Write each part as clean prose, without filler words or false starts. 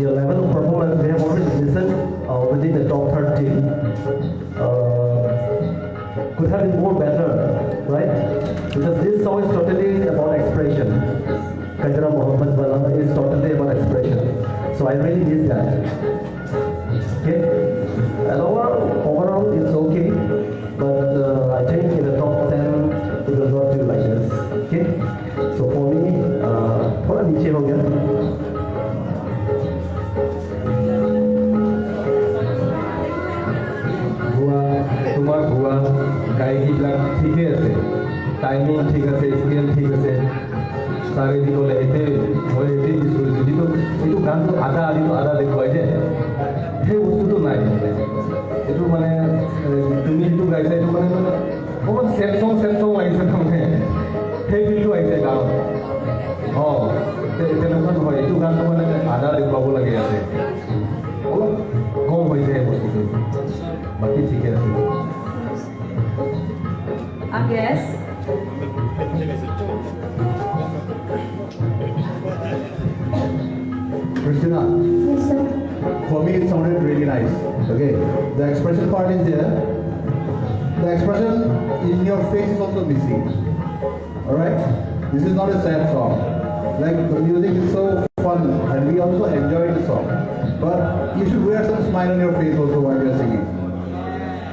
your level of performance, we have already listened within the top 30. Could have been more better, right? Because this song is totally about expression. Kajra Mohammed Balam is totally about expression. So I really miss that. Okay? And overall it's okay, but I think in the top 10 it will not do like this. Okay? So for me, थोड़ा नीचे हो गया. তোমাৰ ভুৱা গায়কীবিলাক ঠিকেই আছে, timing ঠিক আছে, স্কেল ঠিক আছে, তাৰে দি ক'লে এতে মই এতেই মিছ কৰিছোঁ, যিটো এইটো গানটো আধা দেখুৱাই যে সেই বস্তুটো নাই। এইটো মানে তুমি যিটো গাইছা এইটো মানে অকণমান চেড চং লাগিছে, তাৰমানে সেই ফিলটো আহিছে গানত। তেনেকুৱা নহয়, এইটো গানটো মানে আধা দেখুৱাব লাগে ইয়াতে, অলপ কম হৈছে সেই বস্তুটো, বাকী ঠিকে আছে। I guess. Christina, Yes, sir. for me it sounded really nice. Okay, the expression part is there. The expression in your face is also missing. Alright? This is not a sad song. Like the music is so fun and we also enjoy the song. But you should wear some smile on your face also while you are singing.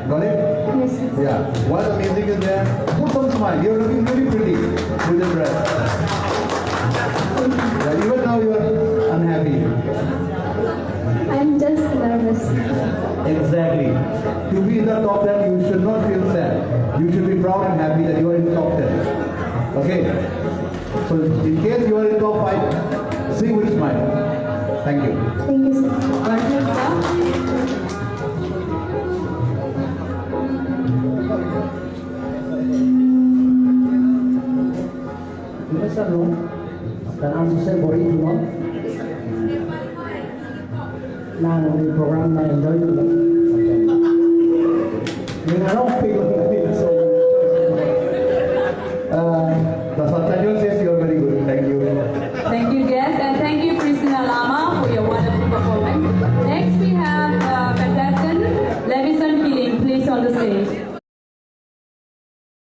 Got it? Yes, sir. Yeah. While the music is there, put some smile. You're looking really pretty with the dress. Yeah, even now you are unhappy. I'm just nervous. Exactly. To be in the top 10, you should not feel sad. You should be proud and happy that you are in the top 10. Okay? So in case you are in top 5, sing with smile. Thank you. Thank you, sir. Perfect, sir. Mr. Room, dan ang susay bori mo. Na di program na enjoy ko. Yung ano, feel ko na so. The subtitle says you are very good. Thank you. Thank you, guests, and thank you, Christina Lama, for your wonderful performance. Next, we have contestant Levison Keeling. Please on the stage.